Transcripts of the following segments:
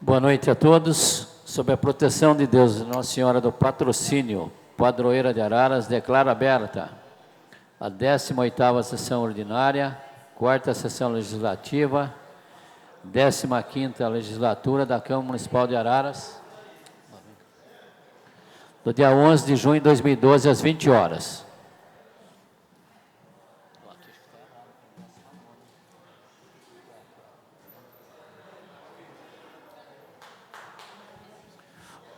Boa noite a todos. Sob a proteção de Deus e Nossa Senhora do Patrocínio, Padroeira de Araras, declaro aberta a 18ª Sessão Ordinária, 4ª Sessão Legislativa, 15ª Legislatura da Câmara Municipal de Araras, do dia 11 de junho de 2012, às 20 horas.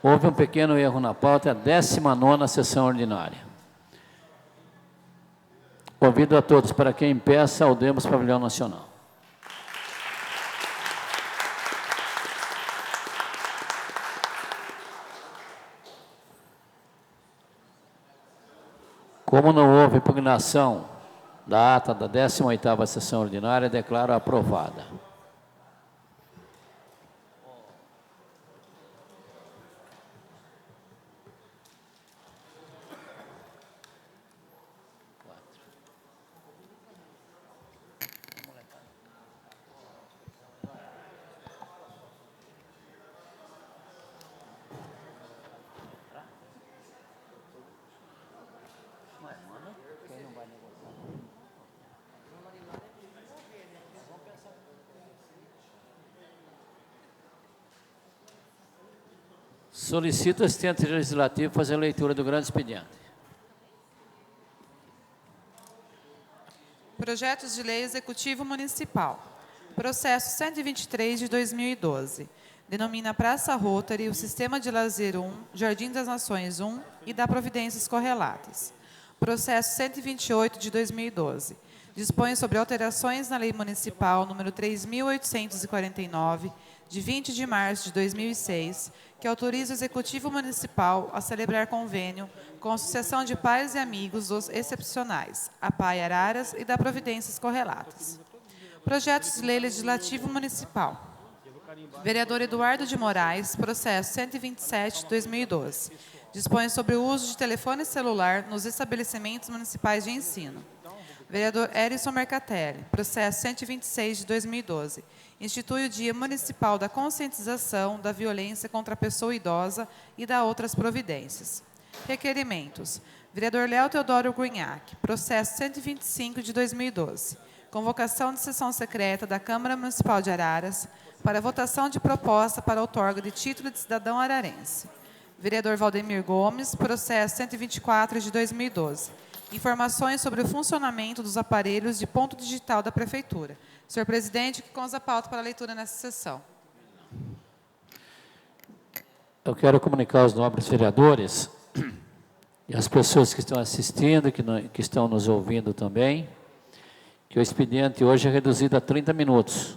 Houve um pequeno erro na pauta, a 19ª Sessão Ordinária. Convido a todos, para quem em pé, saudemos o Pavilhão Nacional. Como não houve impugnação da ata da 18ª Sessão Ordinária, declaro aprovada. Solicito o assistente legislativo fazer a leitura do grande expediente. Projetos de Lei Executivo Municipal. Processo 123 de 2012. Denomina Praça Rotary o Sistema de Lazer 1, Jardim das Nações 1 e dá providências correlatas. Processo 128 de 2012. Dispõe sobre alterações na Lei Municipal número 3.849, de 20 de março de 2006, que autoriza o Executivo Municipal a celebrar convênio com a Associação de Pais e Amigos dos Excepcionais, a PAI Araras, e dá providências correlatas. Projetos de Lei Legislativo Municipal. Vereador Eduardo de Moraes, processo 127 de 2012. Dispõe sobre o uso de telefone celular nos estabelecimentos municipais de ensino. Vereador Erison Mercatelli, processo 126 de 2012. Institui o Dia Municipal da Conscientização da Violência contra a Pessoa Idosa e dá outras providências. Requerimentos. Vereador Léo Teodoro Grunhac, processo 125 de 2012. Convocação de sessão secreta da Câmara Municipal de Araras para votação de proposta para outorga de título de cidadão ararense. Vereador Valdemir Gomes, processo 124 de 2012. Informações sobre o funcionamento dos aparelhos de ponto digital da Prefeitura. Senhor presidente, que consta a pauta para a leitura nessa sessão. Eu quero comunicar aos nobres vereadores e às pessoas que estão assistindo, que estão nos ouvindo também, que o expediente hoje é reduzido a 30 minutos,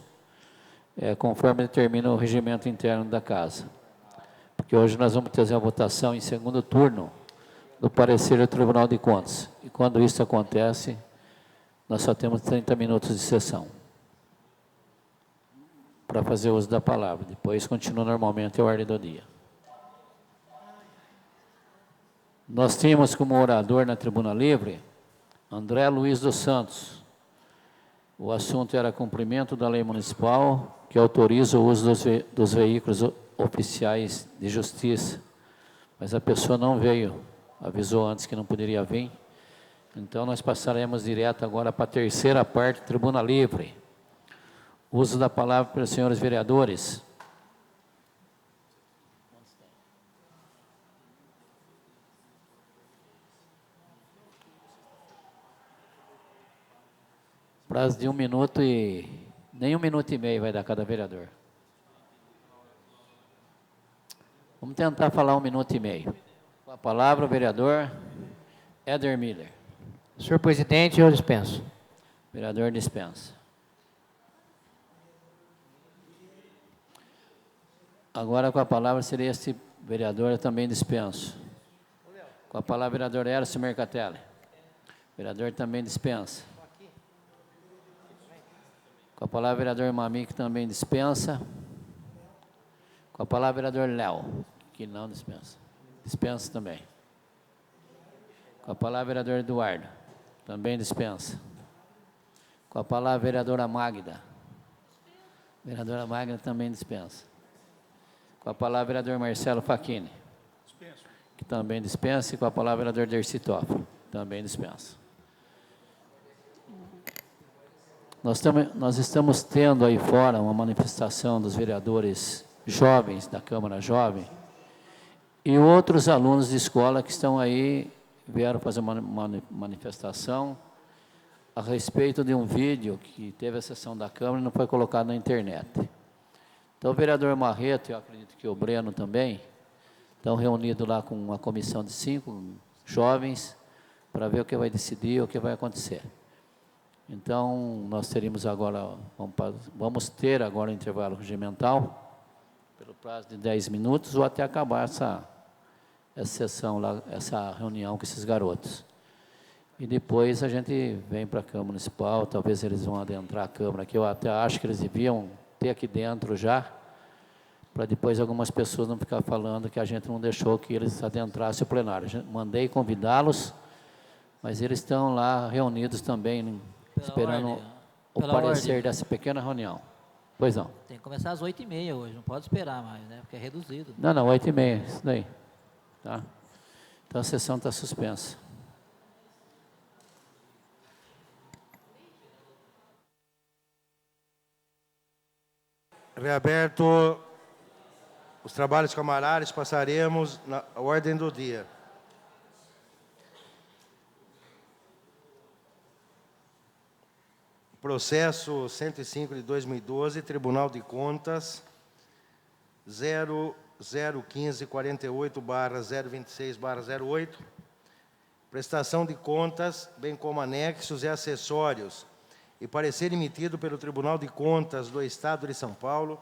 conforme determina o regimento interno da Casa. Porque hoje nós vamos fazer a votação em segundo turno do parecer do Tribunal de Contas. E quando isso acontece, nós só temos 30 minutos de sessão para fazer uso da palavra. Depois continua normalmente a ordem do dia. Nós tínhamos como orador na Tribuna Livre André Luiz dos Santos. O assunto era cumprimento da lei municipal que autoriza o uso dos veículos oficiais de justiça. Mas a pessoa não veio, avisou antes que não poderia vir. Então nós passaremos direto agora para a terceira parte, Tribuna Livre. Uso da palavra para os senhores vereadores. Prazo de 1 minuto e... nem 1 minuto e meio vai dar cada vereador. Vamos tentar falar 1 minuto e meio. Com a palavra, o vereador Éder Miller. Senhor presidente, eu dispenso. Vereador dispensa. Agora com a palavra seria esse vereador, eu também dispenso. Com a palavra, vereador Erison Mercatelli. Vereador também dispensa. Com a palavra, vereador Mami, que também dispensa. Com a palavra, vereador Léo, que não dispensa. Dispensa também. Com a palavra, vereador Eduardo, também dispensa. Com a palavra, vereadora Magda. Vereadora Magda também dispensa. Com a palavra, vereador Marcelo Facchini. Dispenso. Que também dispensa. E com a palavra, vereador Dercy Toffoli. Também dispensa. Nós estamos tendo aí fora uma manifestação dos vereadores jovens, da Câmara Jovem, e outros alunos de escola que estão aí, vieram fazer uma manifestação a respeito de um vídeo que teve a sessão da Câmara e não foi colocado na internet. Então, o vereador Marreto, eu acredito que o Breno também, estão reunidos lá com uma comissão de 5 jovens para ver o que vai decidir, o que vai acontecer. Então, nós teríamos agora, vamos ter agora um intervalo regimental, pelo prazo de 10 minutos, ou até acabar essa sessão lá, essa reunião com esses garotos. E depois a gente vem para a Câmara Municipal, talvez eles vão adentrar a Câmara, que eu até acho que eles deviam ter aqui dentro já, para depois algumas pessoas não ficar falando que a gente não deixou que eles adentrassem o plenário. Mandei convidá-los, mas eles estão lá reunidos também, esperando o parecer dessa pequena reunião. Pois não. Tem que começar às 8h30 hoje, não pode esperar mais, né? Porque é reduzido. Não, 8h30, isso daí. Tá? Então a sessão está suspensa. Reaberto os trabalhos camarários, passaremos na ordem do dia. Processo 105 de 2012, Tribunal de Contas, 001548/026/08, prestação de contas, bem como anexos e acessórios, e parecer emitido pelo Tribunal de Contas do Estado de São Paulo,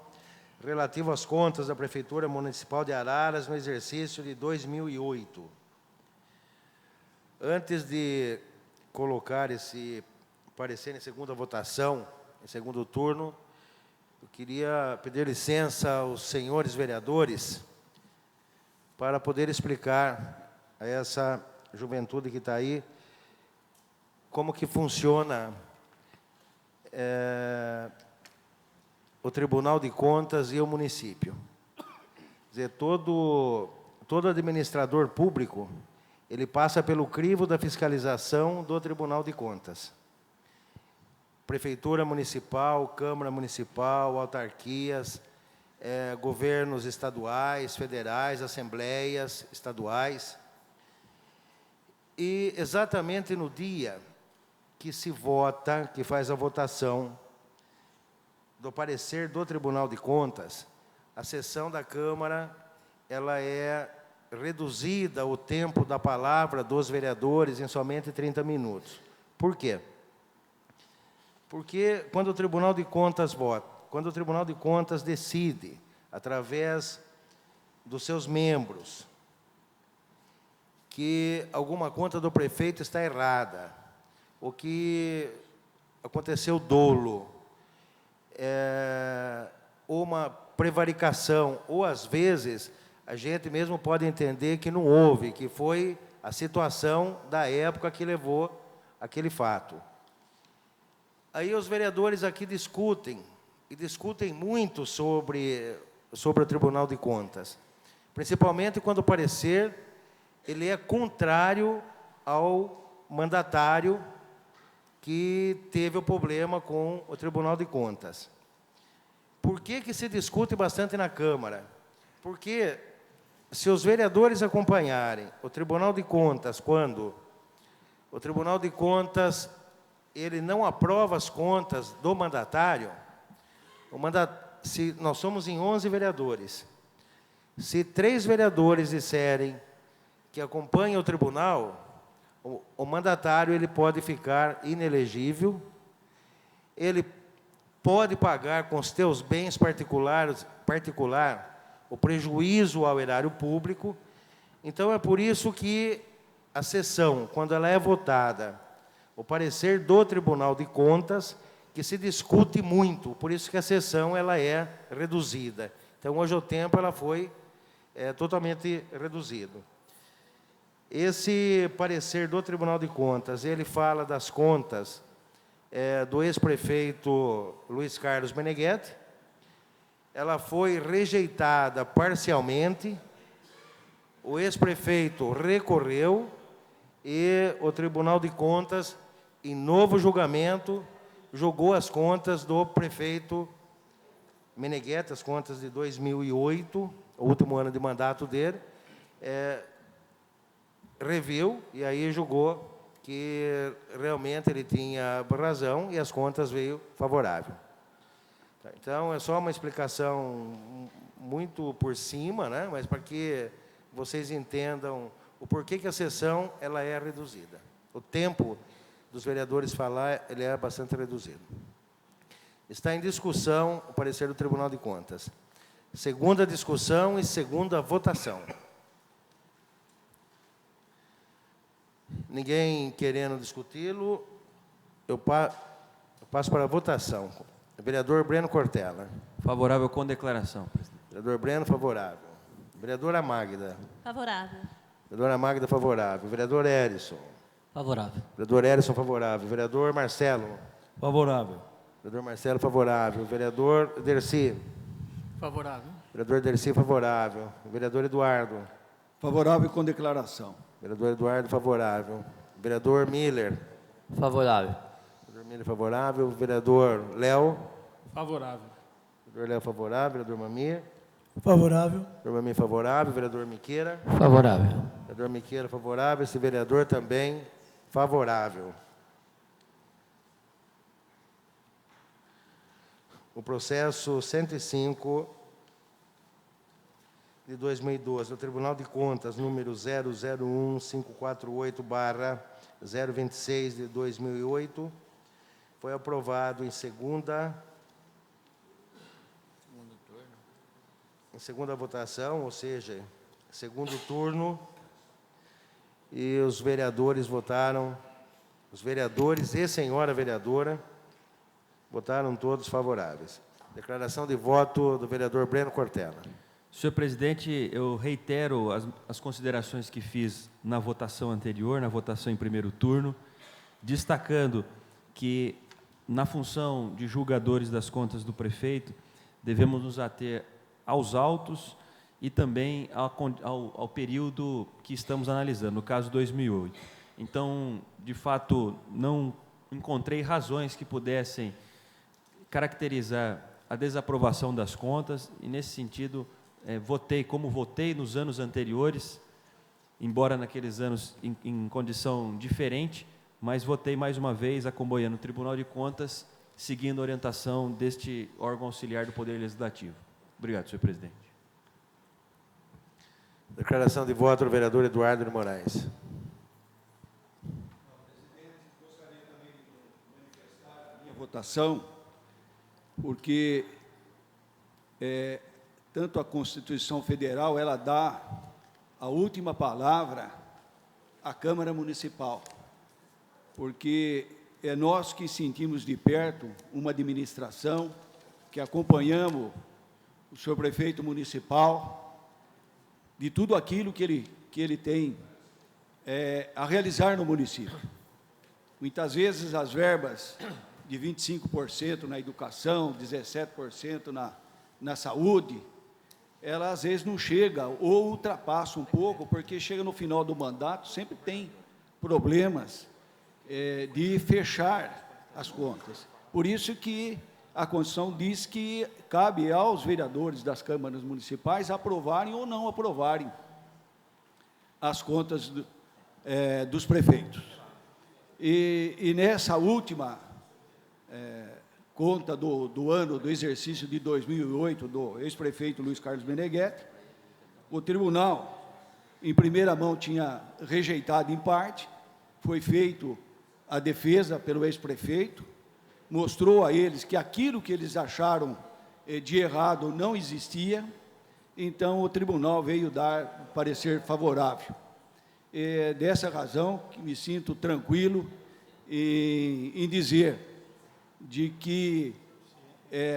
relativo às contas da Prefeitura Municipal de Araras no exercício de 2008. Antes de colocar esse parecer em segunda votação, em segundo turno, eu queria pedir licença aos senhores vereadores para poder explicar a essa juventude que está aí como que funciona o Tribunal de Contas e o município. Quer dizer, todo administrador público, ele passa pelo crivo da fiscalização do Tribunal de Contas. Prefeitura Municipal, Câmara Municipal, autarquias, governos estaduais, federais, assembleias estaduais. E exatamente no dia que se vota, que faz a votação do parecer do Tribunal de Contas, a sessão da Câmara, ela é reduzida o tempo da palavra dos vereadores em somente 30 minutos. Por quê? Porque quando o Tribunal de Contas vota, quando o Tribunal de Contas decide, através dos seus membros, que alguma conta do prefeito está errada, ou que aconteceu dolo, ou uma prevaricação, ou às vezes a gente mesmo pode entender que não houve, que foi a situação da época que levou aquele fato. Aí os vereadores aqui discutem, e discutem muito sobre o Tribunal de Contas, principalmente quando o parecer ele é contrário ao mandatário que teve o problema com o Tribunal de Contas. Por que se discute bastante na Câmara? Porque se os vereadores acompanharem o Tribunal de Contas, quando o Tribunal de Contas ele não aprova as contas do mandatário, se nós somos em 11 vereadores, se 3 vereadores disserem que acompanham o tribunal, o mandatário ele pode ficar inelegível, ele pode pagar com os seus bens particular o prejuízo ao erário público. Então, é por isso que a sessão, quando ela é votada, o parecer do Tribunal de Contas, que se discute muito, por isso que a sessão ela é reduzida. Então, hoje o tempo ela foi totalmente reduzido. Esse parecer do Tribunal de Contas, ele fala das contas do ex-prefeito Luiz Carlos Meneghetti, ela foi rejeitada parcialmente, o ex-prefeito recorreu e o Tribunal de Contas, em novo julgamento, julgou as contas do prefeito Meneghetti, as contas de 2008, o último ano de mandato dele, reviu e aí julgou que realmente ele tinha razão e as contas veio favorável. Então, é só uma explicação muito por cima, né? Mas para que vocês entendam o porquê que a sessão ela é reduzida. O tempo dos vereadores falar ele é bastante reduzido. Está em discussão o parecer do Tribunal de Contas. Segunda discussão e segunda votação. Ninguém querendo discuti-lo, eu passo para a votação. Vereador Breno Cortella. Favorável com declaração, presidente. Vereador Breno, favorável. Vereadora Magda. Favorável. Vereadora Magda, favorável. Vereador Erison. Favorável. Vereador Erison, favorável. Vereador Marcelo. Favorável. Vereador Marcelo, favorável. Vereador Dercy. Favorável. Vereador Dercy, favorável. Vereador Eduardo. Favorável com declaração. Vereador Eduardo, favorável. Vereador Miller. Favorável. Vereador Miller, favorável. Vereador Léo. Favorável. Vereador Léo, favorável. Vereador Mamir. Favorável. Vereador Mamir, favorável. Vereador Miqueira. Favorável. Vereador Miqueira, favorável. Esse vereador também favorável. O processo 105 de 2012, do Tribunal de Contas, número 001548/026 de 2008, foi aprovado em segunda votação, ou seja, segundo turno, e os vereadores votaram, os vereadores e senhora vereadora, votaram todos favoráveis. Declaração de voto do vereador Breno Cortella. Senhor presidente, eu reitero as considerações que fiz na votação anterior, na votação em primeiro turno, destacando que, na função de julgadores das contas do prefeito, devemos nos ater aos autos e também ao período que estamos analisando, no caso 2008. Então, de fato, não encontrei razões que pudessem caracterizar a desaprovação das contas e, nesse sentido, votei como votei nos anos anteriores, embora naqueles anos em condição diferente, mas votei mais uma vez acompanhando o Tribunal de Contas, seguindo a orientação deste órgão auxiliar do Poder Legislativo. Obrigado, senhor presidente. Declaração de voto do vereador Eduardo de Moraes. Minha votação, porque tanto a Constituição Federal, ela dá a última palavra à Câmara Municipal, porque é nós que sentimos de perto uma administração, que acompanhamos o senhor prefeito municipal, de tudo aquilo que ele tem a realizar no município. Muitas vezes as verbas de 25% na educação, 17% na saúde, ela às vezes não chega ou ultrapassa um pouco, porque chega no final do mandato, sempre tem problemas de fechar as contas. Por isso que a Constituição diz que cabe aos vereadores das câmaras municipais aprovarem ou não aprovarem as contas dos prefeitos. E nessa última conta do ano do exercício de 2008, do ex-prefeito Luiz Carlos Meneghetti, o tribunal, em primeira mão, tinha rejeitado em parte, foi feito a defesa pelo ex-prefeito, mostrou a eles que aquilo que eles acharam de errado não existia, então o tribunal veio dar parecer favorável. Dessa razão que me sinto tranquilo em dizer de que,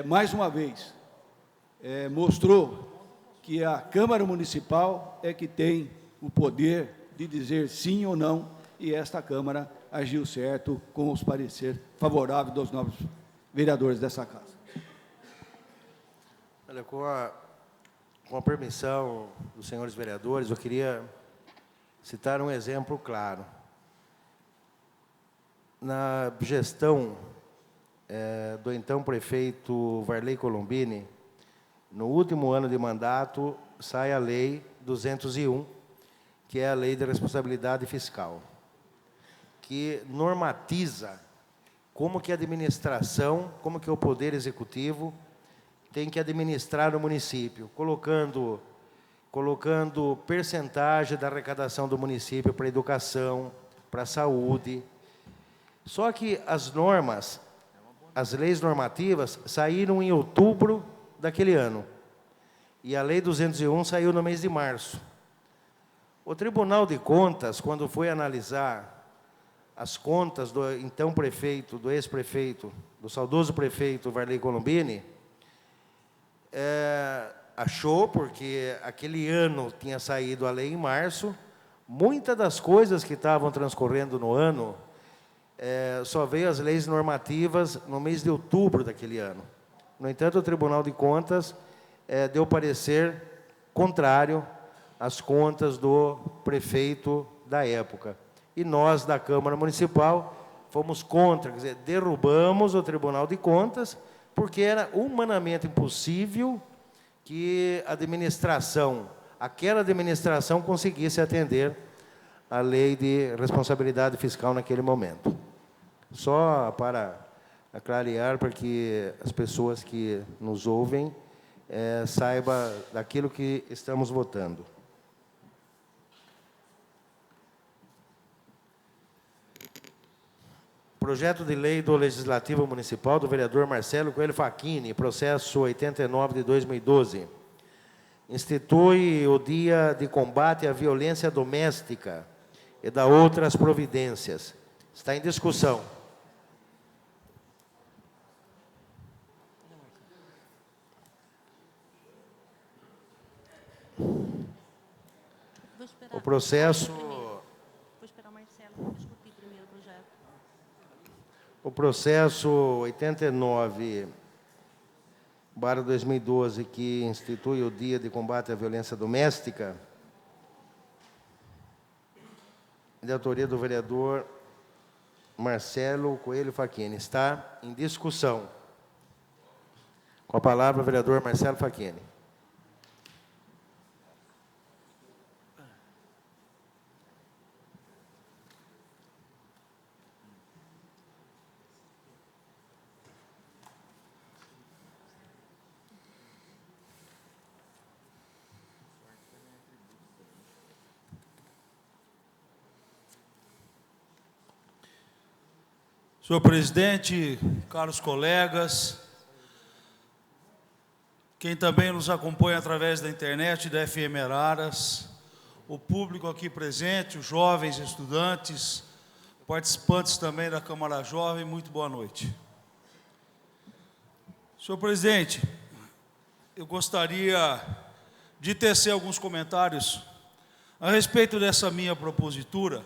mais uma vez, mostrou que a Câmara Municipal é que tem o poder de dizer sim ou não, e esta Câmara agiu certo com os pareceres favoráveis dos novos vereadores dessa casa. Olha, com a permissão dos senhores vereadores, eu queria citar um exemplo claro. Na gestão do então prefeito Varley Colombini, no último ano de mandato, sai a Lei 201, que é a Lei de Responsabilidade Fiscal, que normatiza como que a administração, como que o Poder Executivo tem que administrar o município, colocando percentagem da arrecadação do município para a educação, para a saúde. Só que as normas, as leis normativas, saíram em outubro daquele ano. E a Lei 201 saiu no mês de março. O Tribunal de Contas, quando foi analisar as contas do então prefeito, do ex-prefeito, do saudoso prefeito Varley Colombini, achou, porque aquele ano tinha saído a lei em março, muitas das coisas que estavam transcorrendo no ano, só veio as leis normativas no mês de outubro daquele ano. No entanto, o Tribunal de Contas deu parecer contrário às contas do prefeito da época. E nós, da Câmara Municipal, fomos contra, quer dizer, derrubamos o Tribunal de Contas, porque era humanamente impossível que a administração, aquela administração, conseguisse atender a lei de responsabilidade fiscal naquele momento. Só para clarear, para que as pessoas que nos ouvem saibam daquilo que estamos votando. Projeto de lei do Legislativo Municipal do vereador Marcelo Coelho Facchini, processo 89 de 2012. Institui o Dia de Combate à Violência Doméstica e dá outras providências. Está em discussão. O processo... Vou esperar o Marcelo discutir primeiro o projeto. O processo 89/2012, que institui o Dia de Combate à Violência Doméstica, de autoria do vereador Marcelo Coelho Facchini, está em discussão. Com a palavra, o vereador Marcelo Facchini. Senhor presidente, caros colegas, quem também nos acompanha através da internet, da FM Araras, o público aqui presente, os jovens estudantes, participantes também da Câmara Jovem, muito boa noite. Senhor presidente, eu gostaria de tecer alguns comentários a respeito dessa minha propositura,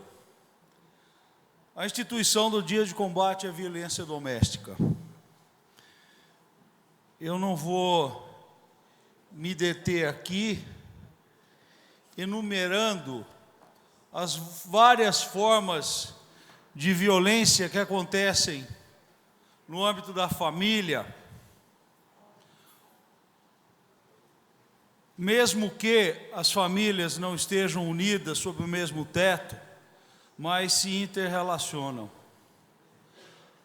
a instituição do Dia de Combate à Violência Doméstica. Eu não vou me deter aqui enumerando as várias formas de violência que acontecem no âmbito da família, mesmo que as famílias não estejam unidas sob o mesmo teto, mas se interrelacionam.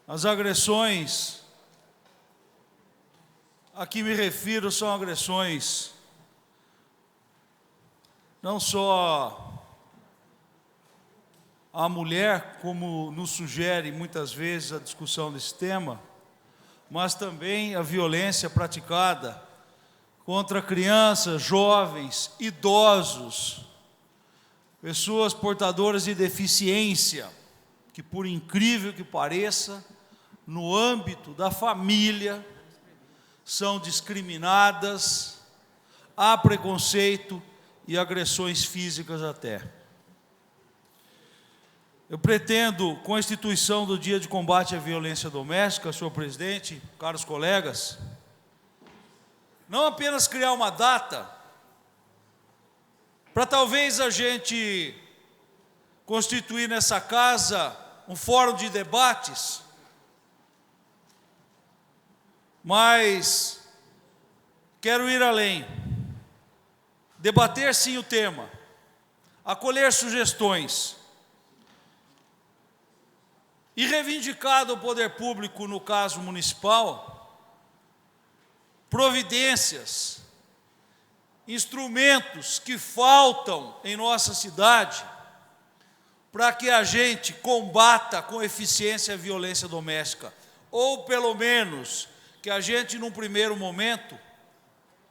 As agressões a que me refiro são agressões não só à mulher, como nos sugere muitas vezes a discussão desse tema, mas também a violência praticada contra crianças, jovens, idosos, pessoas portadoras de deficiência, que, por incrível que pareça, no âmbito da família, são discriminadas, há preconceito e agressões físicas até. Eu pretendo, com a instituição do Dia de Combate à Violência Doméstica, senhor presidente, caros colegas, não apenas criar uma data, para talvez a gente constituir nessa casa um fórum de debates, mas quero ir além, debater sim o tema, acolher sugestões e reivindicar do poder público, no caso municipal, providências, instrumentos que faltam em nossa cidade para que a gente combata com eficiência a violência doméstica, ou pelo menos que a gente, num primeiro momento,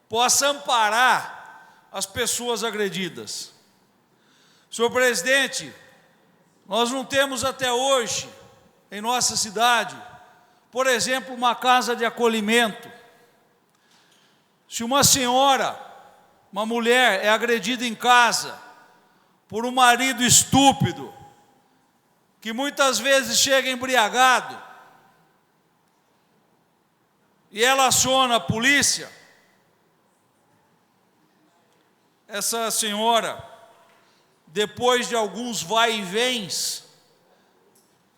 possa amparar as pessoas agredidas. Senhor presidente, nós não temos até hoje, em nossa cidade, por exemplo, uma casa de acolhimento. Se uma senhora, uma mulher, é agredida em casa por um marido estúpido, que muitas vezes chega embriagado, e ela aciona a polícia, essa senhora, depois de alguns vai e vens,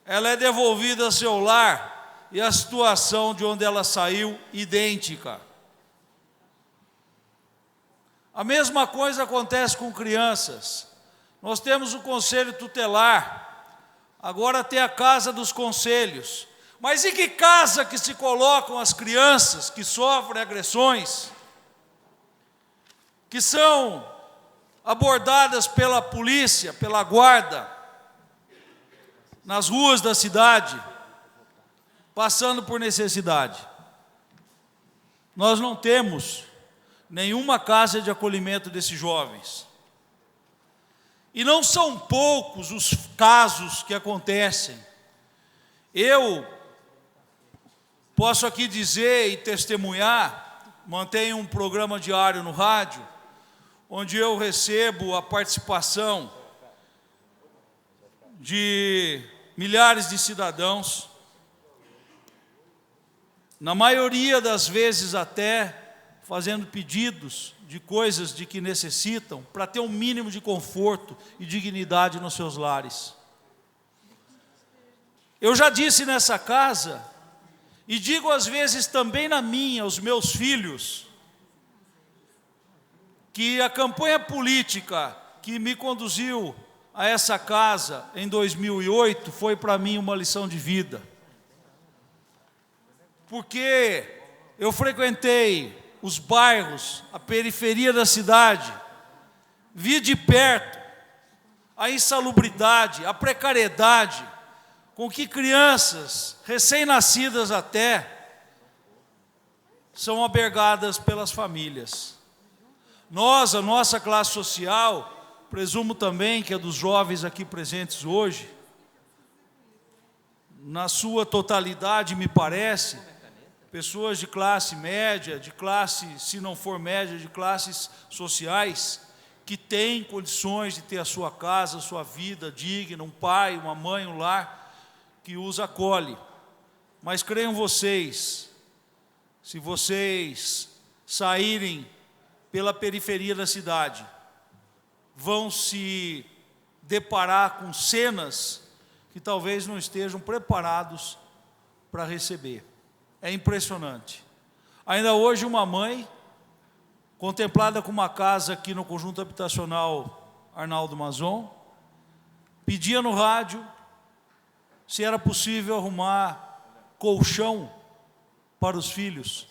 ela é devolvida ao seu lar e a situação de onde ela saiu, idêntica. A mesma coisa acontece com crianças. Nós temos o conselho tutelar, agora tem a casa dos conselhos. Mas em que casa que se colocam as crianças que sofrem agressões, que são abordadas pela polícia, pela guarda, nas ruas da cidade, passando por necessidade? Nós não temos nenhuma casa de acolhimento desses jovens. E não são poucos os casos que acontecem. Eu posso aqui dizer e testemunhar, mantenho um programa diário no rádio, onde eu recebo a participação de milhares de cidadãos, na maioria das vezes até fazendo pedidos de coisas de que necessitam, para ter um mínimo de conforto e dignidade nos seus lares. Eu já disse nessa casa, e digo às vezes também na minha, aos meus filhos, que a campanha política que me conduziu a essa casa em 2008 foi para mim uma lição de vida. Porque eu frequentei os bairros, a periferia da cidade, vi de perto a insalubridade, a precariedade com que crianças, recém-nascidas até, são albergadas pelas famílias. Nós, a nossa classe social, presumo também que é dos jovens aqui presentes hoje, na sua totalidade, me parece, pessoas de classe média, de classe, se não for média, de classes sociais, que têm condições de ter a sua casa, a sua vida digna, um pai, uma mãe, um lar, que os acolhe. Mas creiam vocês, se vocês saírem pela periferia da cidade, vão se deparar com cenas que talvez não estejam preparados para receber. É impressionante. Ainda hoje uma mãe, contemplada com uma casa aqui no conjunto habitacional Arnaldo Mazon, pedia no rádio se era possível arrumar colchão para os filhos.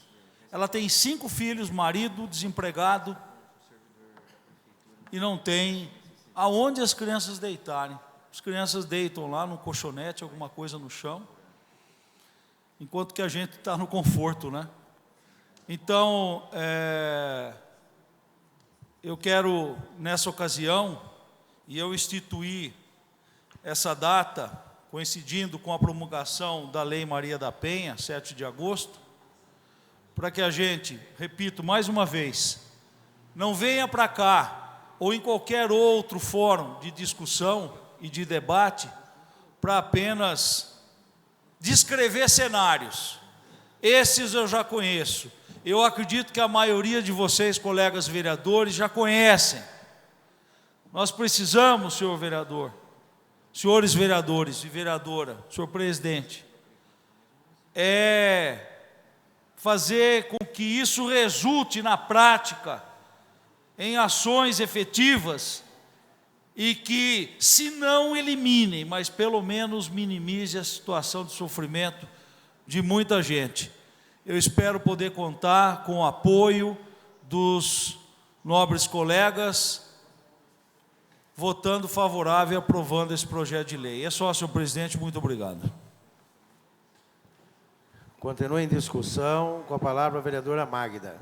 Ela tem 5 filhos, marido desempregado, e não tem aonde as crianças deitarem. As crianças deitam lá no colchonete, alguma coisa no chão, enquanto que a gente está no conforto, né? Então, eu quero, nessa ocasião, e eu instituí essa data, coincidindo com a promulgação da Lei Maria da Penha, 7 de agosto, para que a gente, repito mais uma vez, não venha para cá, ou em qualquer outro fórum de discussão e de debate, para apenas descrever cenários. Esses eu já conheço. eu acredito que a maioria de vocês, colegas vereadores, já conhecem. Nós precisamos, senhor vereador, senhores vereadores e vereadora, senhor presidente, fazer com que isso resulte na prática em ações efetivas e que, se não eliminem, mas pelo menos minimize a situação de sofrimento de muita gente. Eu espero poder contar com o apoio dos nobres colegas, votando favorável e aprovando esse projeto de lei. É só, senhor presidente, muito obrigado. Continua em discussão, com a palavra a vereadora Magda.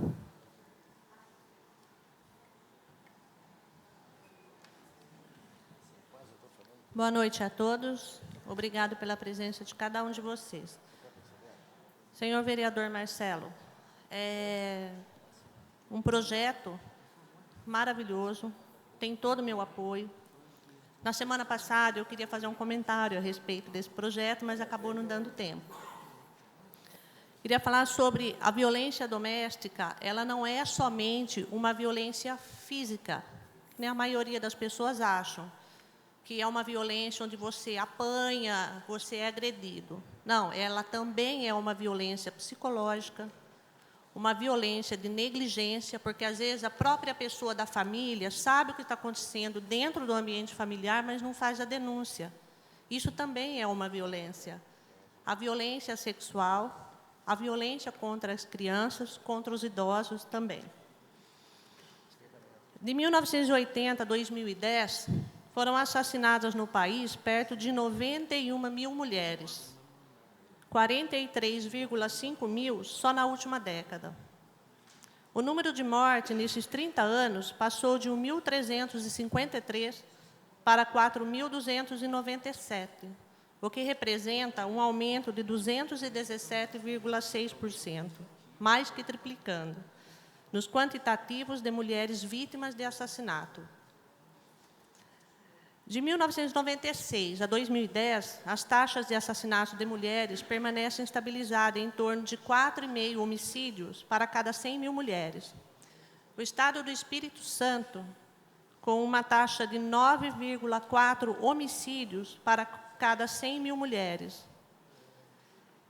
Boa noite a todos. Obrigado pela presença de cada um de vocês. Senhor vereador Marcelo, é um projeto maravilhoso, tem todo o meu apoio. Na semana passada, eu queria fazer um comentário a respeito desse projeto, mas acabou não dando tempo. Queria falar sobre a violência doméstica. Ela não é somente uma violência física, né? A maioria das pessoas acham que é uma violência onde você apanha, você é agredido. Não, ela também é uma violência psicológica, uma violência de negligência, porque às vezes a própria pessoa da família sabe o que está acontecendo dentro do ambiente familiar, mas não faz a denúncia. Isso também é uma violência. A violência sexual, a violência contra as crianças, contra os idosos também. De 1980 a 2010, foram assassinadas no país perto de 91 mil mulheres, 43,5 mil só na última década. O número de mortes nesses 30 anos passou de 1.353 para 4.297, o que representa um aumento de 217,6%, mais que triplicando, nos quantitativos de mulheres vítimas de assassinato. De 1996 a 2010, as taxas de assassinato de mulheres permanecem estabilizadas em torno de 4,5 homicídios para cada 100 mil mulheres. O Estado do Espírito Santo, com uma taxa de 9,4 homicídios para cada 100 mil mulheres,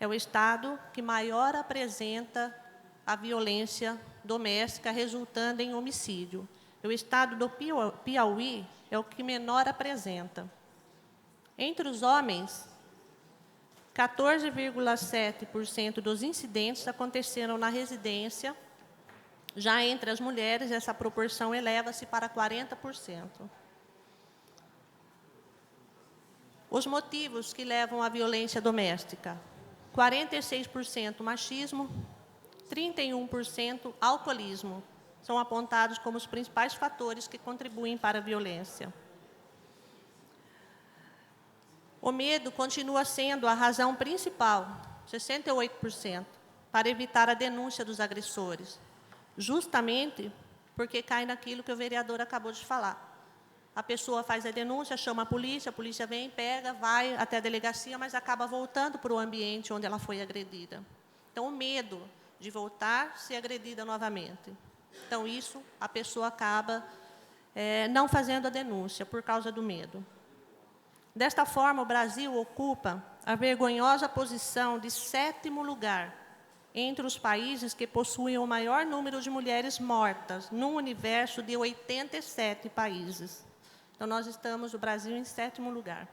é o Estado que maior apresenta a violência doméstica resultando em homicídio. O Estado do Piauí é o que menor apresenta. Entre os homens, 14,7% dos incidentes aconteceram na residência. Já entre as mulheres, essa proporção eleva-se para 40%. Os motivos que levam à violência doméstica: 46% machismo, 31% alcoolismo. São apontados como os principais fatores que contribuem para a violência. O medo continua sendo a razão principal, 68%, para evitar a denúncia dos agressores, justamente porque cai naquilo que o vereador acabou de falar. A pessoa faz a denúncia, chama a polícia vem, pega, vai até a delegacia, mas acaba voltando para o ambiente onde ela foi agredida. Então, o medo de voltar a ser agredida novamente. Então, isso, a pessoa acaba não fazendo a denúncia por causa do medo. Desta forma, o Brasil ocupa a vergonhosa posição de 7º lugar entre os países que possuem o maior número de mulheres mortas, num universo de 87 países. Então, nós estamos, o Brasil, em 7º lugar.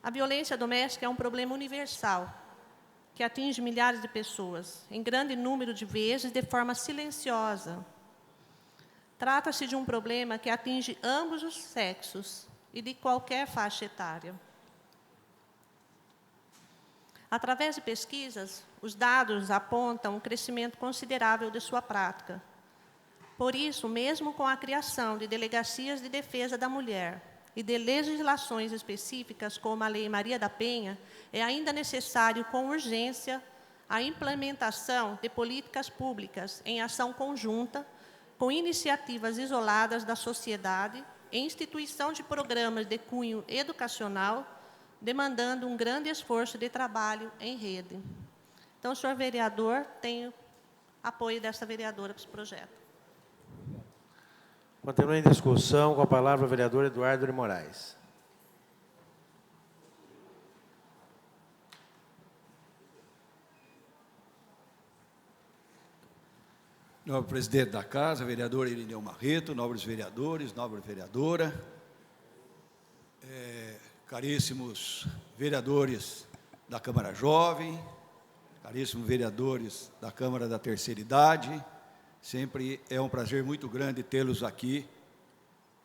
A violência doméstica é um problema universal, que atinge milhares de pessoas, em grande número de vezes, de forma silenciosa. Trata-se de um problema que atinge ambos os sexos e de qualquer faixa etária. Através de pesquisas, os dados apontam um crescimento considerável de sua prática. Por isso, mesmo com a criação de delegacias de defesa da mulher e de legislações específicas, como a Lei Maria da Penha, é ainda necessário, com urgência, a implementação de políticas públicas em ação conjunta, com iniciativas isoladas da sociedade e instituição de programas de cunho educacional, demandando um grande esforço de trabalho em rede. Então, senhor vereador, tenho apoio dessa vereadora para esse projeto. Continua em discussão, com a palavra o vereador Eduardo de Moraes. Nobre presidente da Casa, vereador Irineu Marreto, nobres vereadores, nobre vereadora, caríssimos vereadores da Câmara Jovem, caríssimos vereadores da Câmara da Terceira Idade, sempre é um prazer muito grande tê-los aqui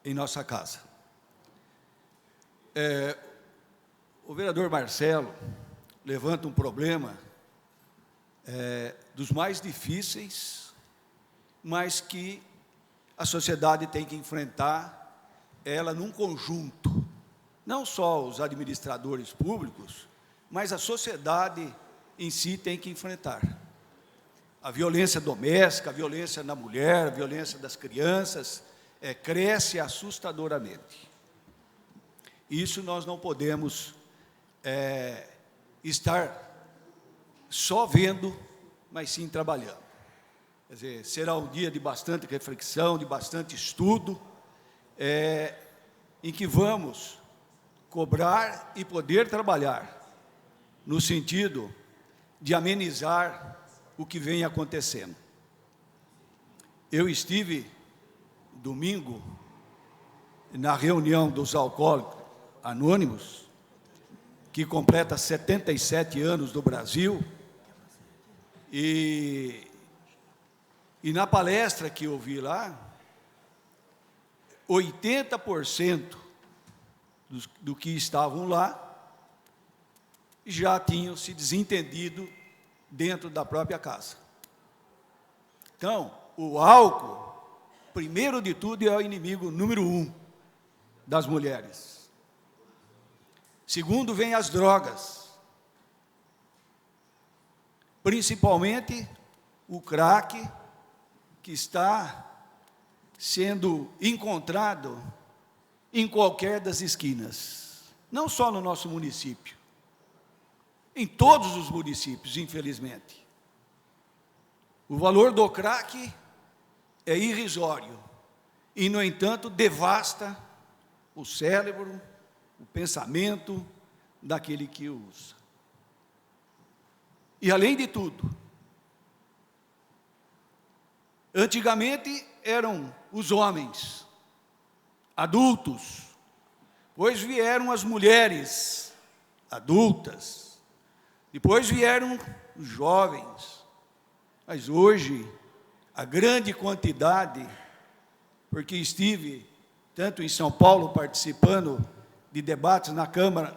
em nossa casa. O vereador Marcelo levanta um problema dos mais difíceis, mas que a sociedade tem que enfrentar ela num conjunto. Não só os administradores públicos, mas a sociedade em si tem que enfrentar. A violência doméstica, a violência na mulher, a violência das crianças, cresce assustadoramente. Isso nós não podemos estar só vendo, mas sim trabalhando. Quer dizer, será um dia de bastante reflexão, de bastante estudo, em que vamos cobrar e poder trabalhar no sentido de amenizar o que vem acontecendo. Eu estive domingo na reunião dos Alcoólicos Anônimos, que completa 77 anos do Brasil, e na palestra que eu vi lá, 80% do que estavam lá já tinham se desentendido dentro da própria casa. Então, o álcool, primeiro de tudo, é o inimigo número 1 das mulheres. Segundo, vem as drogas, principalmente o crack, que está sendo encontrado em qualquer das esquinas, não só no nosso município, em todos os municípios, infelizmente. O valor do crack é irrisório e, no entanto, devasta o cérebro, o pensamento daquele que o usa. E, além de tudo, antigamente eram os homens, adultos, depois vieram as mulheres adultas, depois vieram os jovens, mas hoje a grande quantidade, porque estive tanto em São Paulo participando de debates na Câmara,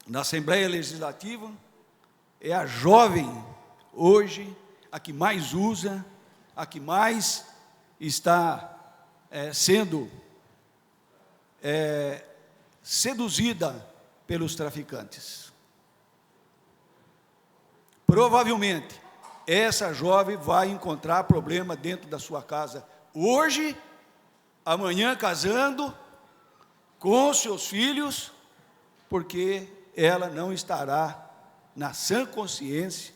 na Assembleia Legislativa, é a jovem hoje a que mais usa, a que mais está sendo seduzida pelos traficantes. Provavelmente, essa jovem vai encontrar problema dentro da sua casa hoje, amanhã casando, com seus filhos, porque ela não estará na sã consciência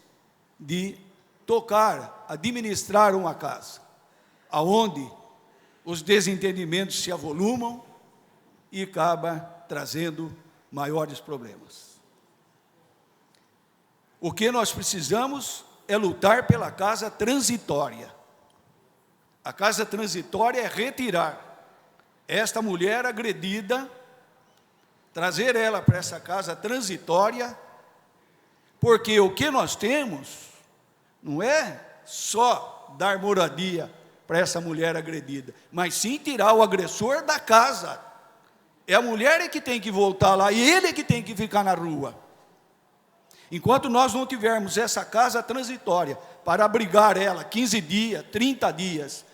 de tocar, administrar uma casa, aonde os desentendimentos se avolumam e acaba trazendo maiores problemas. O que nós precisamos é lutar pela casa transitória. A casa transitória é retirar esta mulher agredida, trazer ela para essa casa transitória, porque o que nós temos não é só dar moradia para essa mulher agredida, mas sim tirar o agressor da casa. É a mulher que tem que voltar lá e ele que tem que ficar na rua. Enquanto nós não tivermos essa casa transitória para abrigar ela 15 dias, 30 dias,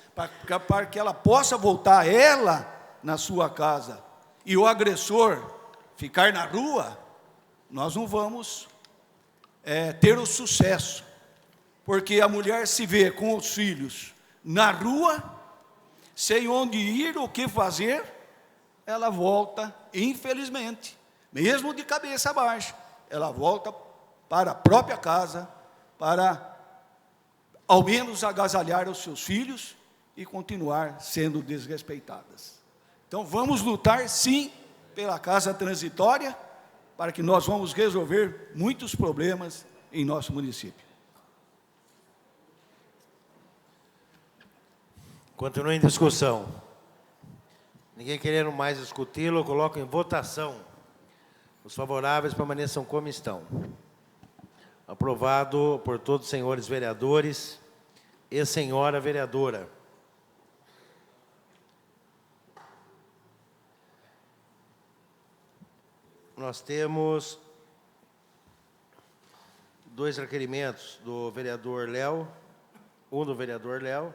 para que ela possa voltar ela na sua casa e o agressor ficar na rua, nós não vamos ter o sucesso, porque a mulher se vê com os filhos na rua, sem onde ir, o que fazer, ela volta, infelizmente, mesmo de cabeça baixa, ela volta para a própria casa, para, ao menos, agasalhar os seus filhos e continuar sendo desrespeitadas. Então, vamos lutar, sim, pela casa transitória, para que nós vamos resolver muitos problemas em nosso município. Continua em discussão. Ninguém querendo mais discuti-lo, eu coloco em votação. Os favoráveis permaneçam como estão. Aprovado por todos os senhores vereadores e senhora vereadora. Nós temos 2 requerimentos do vereador Léo, um do vereador Léo,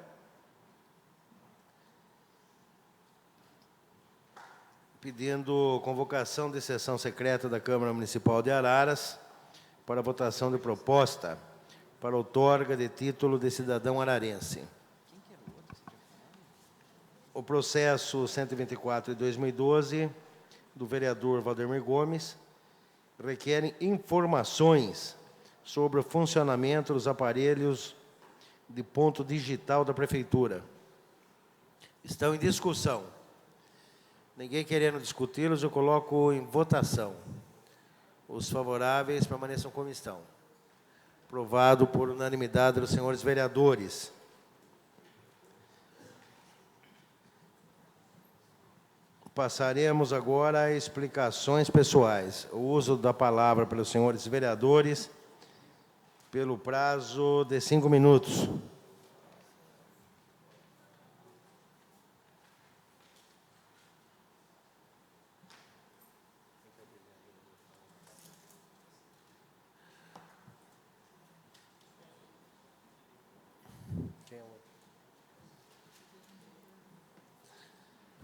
pedindo convocação de sessão secreta da Câmara Municipal de Araras para votação de proposta para outorga de título de cidadão ararense. O processo 124 de 2012, do vereador Valdemir Gomes, requerem informações sobre o funcionamento dos aparelhos de ponto digital da Prefeitura. Estão em discussão. Ninguém querendo discuti-los, eu coloco em votação. Os favoráveis permaneçam como estão. Aprovado por unanimidade dos senhores vereadores. Passaremos agora a explicações pessoais. O uso da palavra pelos senhores vereadores, pelo prazo de 5 minutos.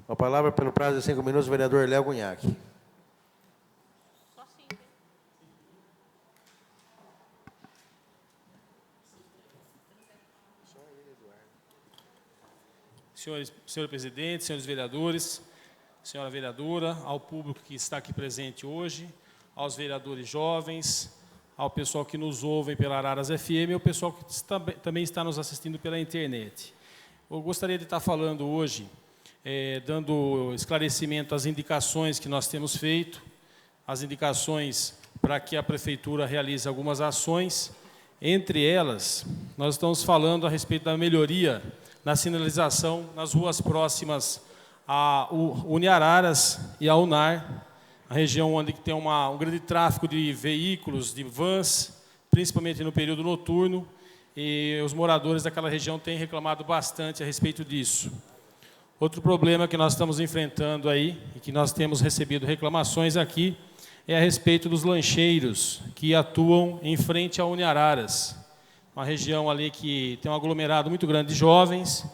A palavra pelo prazo de 5 minutos, o vereador Léo Gunhac. Senhor presidente, senhores vereadores, senhora vereadora, ao público que está aqui presente hoje, aos vereadores jovens, ao pessoal que nos ouve pela Araras FM e ao pessoal que também está nos assistindo pela internet. Eu gostaria de estar falando hoje, dando esclarecimento às indicações que nós temos feito, as indicações para que a Prefeitura realize algumas ações. Entre elas, nós estamos falando a respeito da melhoria na sinalização nas ruas próximas a Uniararas e a Unar, a região onde tem um grande tráfego de veículos, de vans, principalmente no período noturno, e os moradores daquela região têm reclamado bastante a respeito disso. Outro problema que nós estamos enfrentando aí, e que nós temos recebido reclamações aqui, é a respeito dos lancheiros que atuam em frente a Uniararas, uma região ali que tem um aglomerado muito grande de jovens,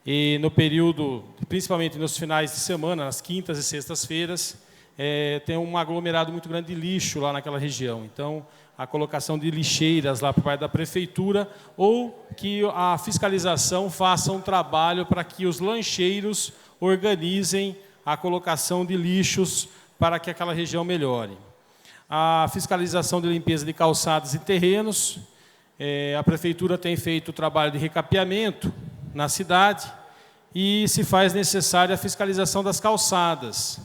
e no período, principalmente nos finais de semana, nas quintas e sextas-feiras, tem um aglomerado muito grande de lixo lá naquela região. Então, a colocação de lixeiras lá por parte da Prefeitura, ou que a fiscalização faça um trabalho para que os lancheiros organizem a colocação de lixos para que aquela região melhore. A fiscalização de limpeza de calçadas e terrenos, a Prefeitura tem feito o trabalho de recapeamento na cidade e se faz necessária a fiscalização das calçadas.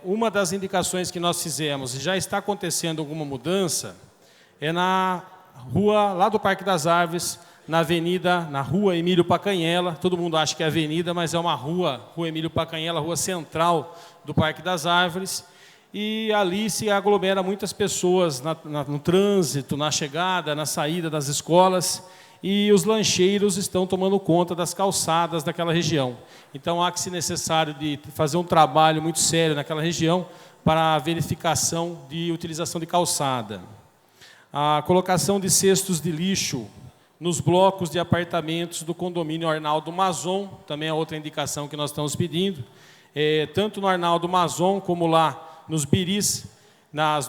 Uma das indicações que nós fizemos, e já está acontecendo alguma mudança, é na rua, lá do Parque das Árvores, na rua Emílio Pacanhela. Todo mundo acha que é avenida, mas é uma rua Emílio Pacanhela, rua central do Parque das Árvores. E ali se aglomera muitas pessoas no trânsito, na chegada, na saída das escolas, e os lancheiros estão tomando conta das calçadas daquela região. Então, há que, se necessário, de fazer um trabalho muito sério naquela região para a verificação de utilização de calçada. A colocação de cestos de lixo nos blocos de apartamentos do condomínio Arnaldo Mazon, também é outra indicação que nós estamos pedindo. Tanto no Arnaldo Mazon como lá nos Biris,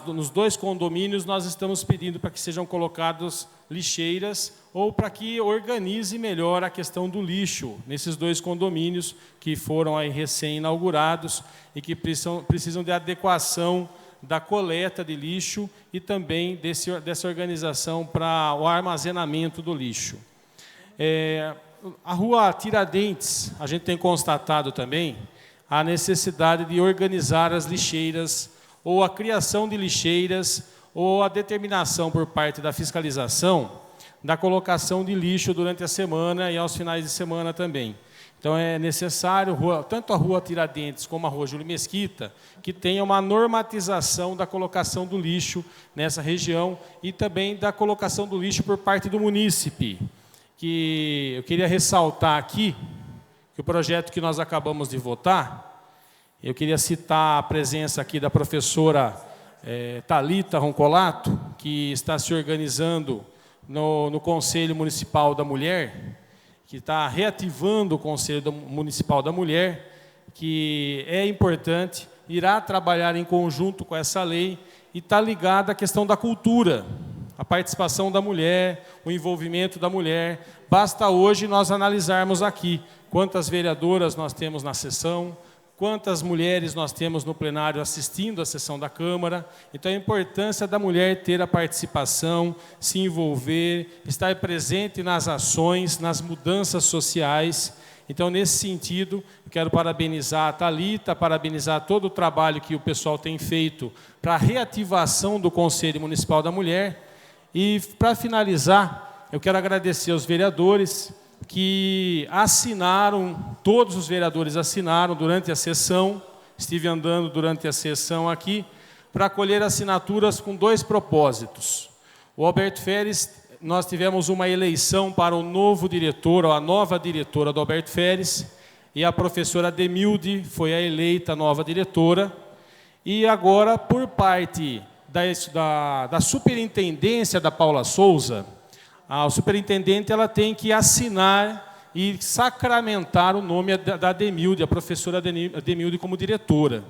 nos 2 condomínios, nós estamos pedindo para que sejam colocadas lixeiras ou para que organize melhor a questão do lixo nesses 2 condomínios que foram aí recém-inaugurados e que precisam de adequação da coleta de lixo e também dessa organização para o armazenamento do lixo. A rua Tiradentes, a gente tem constatado também a necessidade de organizar as lixeiras, ou a criação de lixeiras, ou a determinação por parte da fiscalização da colocação de lixo durante a semana e aos finais de semana também. Então, é necessário, tanto a rua Tiradentes como a rua Júlio Mesquita, que tenha uma normatização da colocação do lixo nessa região e também da colocação do lixo por parte do munícipe. Que eu queria ressaltar aqui, que o projeto que nós acabamos de votar, eu queria citar a presença aqui da professora Thalita Roncolato, que está se organizando no Conselho Municipal da Mulher, que está reativando o Conselho Municipal da Mulher, que é importante, irá trabalhar em conjunto com essa lei e está ligada à questão da cultura, a participação da mulher, o envolvimento da mulher. Basta hoje nós analisarmos aqui quantas vereadoras nós temos na sessão, quantas mulheres nós temos no plenário assistindo à sessão da Câmara. Então, a importância da mulher ter a participação, se envolver, estar presente nas ações, nas mudanças sociais. Então, nesse sentido, eu quero parabenizar a Thalita, parabenizar todo o trabalho que o pessoal tem feito para a reativação do Conselho Municipal da Mulher. E, para finalizar, eu quero agradecer aos vereadores que assinaram, todos os vereadores assinaram durante a sessão, estive andando durante a sessão aqui, para colher assinaturas com 2 propósitos. O Alberto Feres, nós tivemos uma eleição para o novo diretor, ou a nova diretora do Alberto Feres, e a professora Demilde foi a eleita nova diretora, e agora, por parte da superintendência da Paula Souza, a superintendente ela tem que assinar e sacramentar o nome da Demilde, a professora Demilde, como diretora.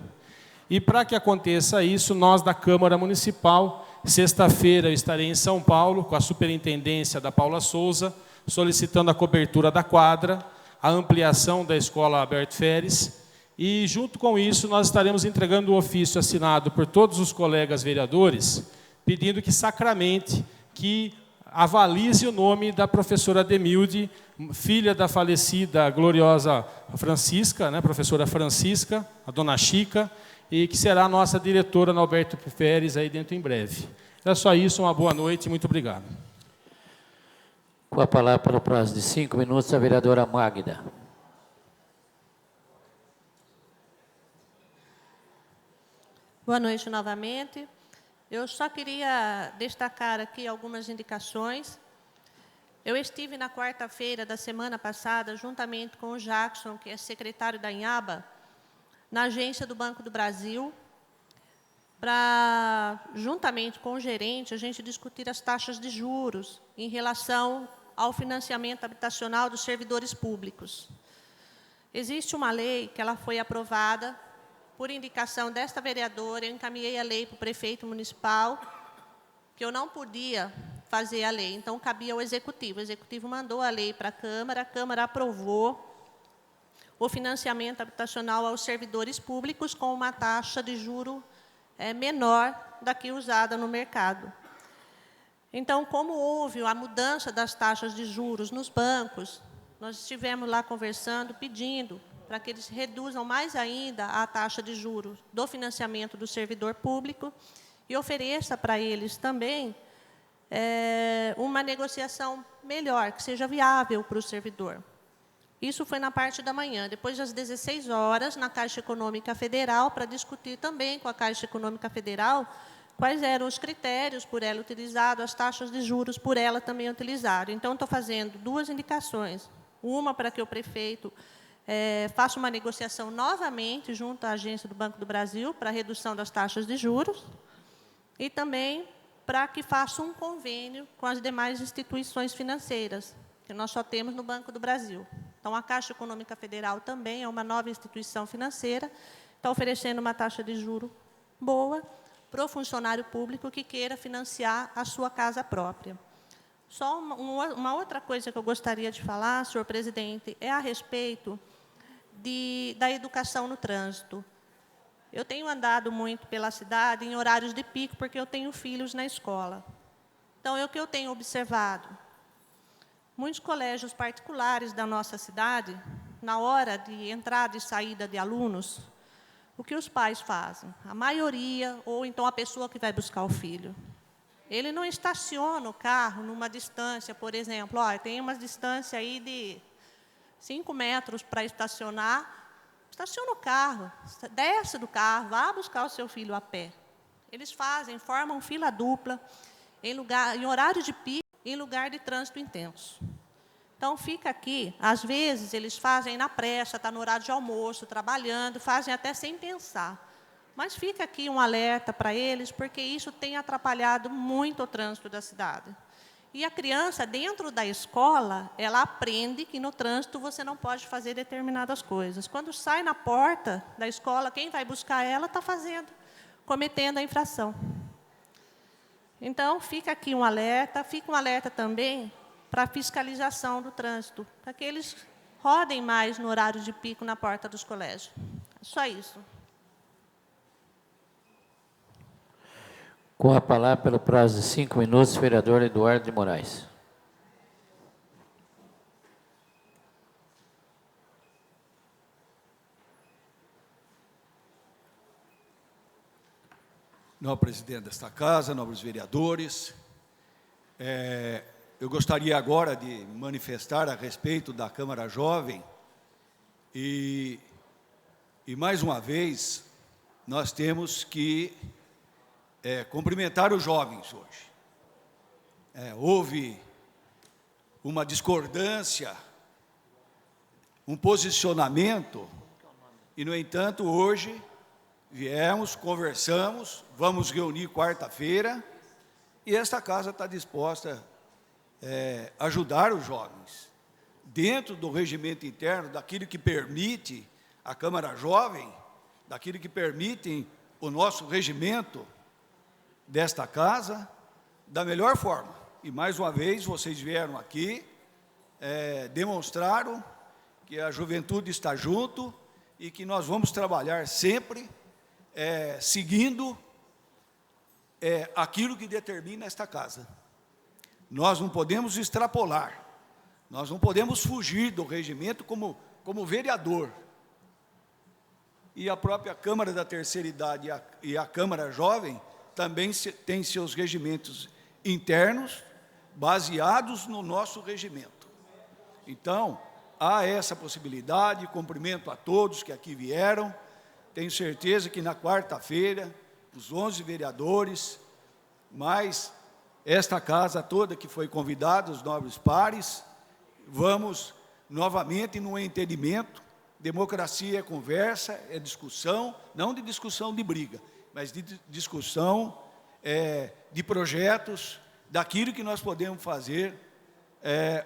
E para que aconteça isso, nós da Câmara Municipal, sexta-feira eu estarei em São Paulo com a superintendência da Paula Souza, solicitando a cobertura da quadra, a ampliação da Escola Alberto Feres, e junto com isso nós estaremos entregando um ofício assinado por todos os colegas vereadores, pedindo que sacramente, que avalize o nome da professora Demilde, filha da falecida gloriosa Francisca, né, professora Francisca, a dona Chica, e que será a nossa diretora no Alberto Feres aí dentro em breve. É só isso, uma boa noite e muito obrigado. Com a palavra para o prazo de 5 minutos, a vereadora Magda. Boa noite novamente. Eu só queria destacar aqui algumas indicações. Eu estive na quarta-feira da semana passada, juntamente com o Jackson, que é secretário da Inhaba, na agência do Banco do Brasil, para, juntamente com o gerente, a gente discutir as taxas de juros em relação ao financiamento habitacional dos servidores públicos. Existe uma lei que ela foi aprovada por indicação desta vereadora, eu encaminhei a lei para o prefeito municipal, que eu não podia fazer a lei, então cabia ao executivo. O executivo mandou a lei para a Câmara aprovou o financiamento habitacional aos servidores públicos com uma taxa de juro menor da que usada no mercado. Então, como houve a mudança das taxas de juros nos bancos, nós estivemos lá conversando, pedindo para que eles reduzam mais ainda a taxa de juros do financiamento do servidor público e ofereça para eles também uma negociação melhor, que seja viável para o servidor. Isso foi na parte da manhã. Depois, às 16 horas, na Caixa Econômica Federal, para discutir também com a Caixa Econômica Federal quais eram os critérios por ela utilizado, as taxas de juros por ela também utilizado. Então, estou fazendo 2 indicações. Uma para que o prefeito faça uma negociação novamente junto à agência do Banco do Brasil para a redução das taxas de juros e também para que faça um convênio com as demais instituições financeiras, que nós só temos no Banco do Brasil. Então, a Caixa Econômica Federal também é uma nova instituição financeira, está oferecendo uma taxa de juro boa para o funcionário público que queira financiar a sua casa própria. Só uma outra coisa que eu gostaria de falar, senhor presidente, é a respeito da educação no trânsito. Eu tenho andado muito pela cidade em horários de pico, porque eu tenho filhos na escola. Então, é o que eu tenho observado. Muitos colégios particulares da nossa cidade, na hora de entrada e saída de alunos, o que os pais fazem? A maioria, ou então a pessoa que vai buscar o filho, ele não estaciona o carro numa distância, por exemplo, tem uma distância aí de 5 metros para estacionar, estaciona o carro, desce do carro, vá buscar o seu filho a pé. Eles formam fila dupla, em horário de pico, em lugar de trânsito intenso. Então, fica aqui, às vezes, eles fazem na pressa, está no horário de almoço, trabalhando, fazem até sem pensar. Mas fica aqui um alerta para eles, porque isso tem atrapalhado muito o trânsito da cidade. E a criança, dentro da escola, ela aprende que no trânsito você não pode fazer determinadas coisas. Quando sai na porta da escola, quem vai buscar ela está cometendo a infração. Então, fica aqui um alerta também para a fiscalização do trânsito, para que eles rodem mais no horário de pico na porta dos colégios. Só isso. Com a palavra, pelo prazo de 5 minutos, vereador Eduardo de Moraes. Nobre presidente desta casa, nobres vereadores, eu gostaria agora de manifestar a respeito da Câmara Jovem e mais uma vez, nós temos que cumprimentar os jovens hoje. Houve uma discordância, um posicionamento, e, no entanto, hoje viemos, conversamos, vamos reunir quarta-feira, e esta casa está disposta a ajudar os jovens, dentro do regimento interno, daquilo que permite a Câmara Jovem, daquilo que permite o nosso regimento desta casa, da melhor forma. E, mais uma vez, vocês vieram aqui, demonstraram que a juventude está junto e que nós vamos trabalhar sempre seguindo aquilo que determina esta casa. Nós não podemos extrapolar, nós não podemos fugir do regimento como vereador. E a própria Câmara da Terceira Idade e a Câmara Jovem também tem seus regimentos internos baseados no nosso regimento. Então, há essa possibilidade, cumprimento a todos que aqui vieram. Tenho certeza que na quarta-feira, os 11 vereadores, mais esta casa toda que foi convidada, os nobres pares, vamos novamente num entendimento. Democracia é conversa, é discussão, não de discussão de briga, mas de discussão de projetos, daquilo que nós podemos fazer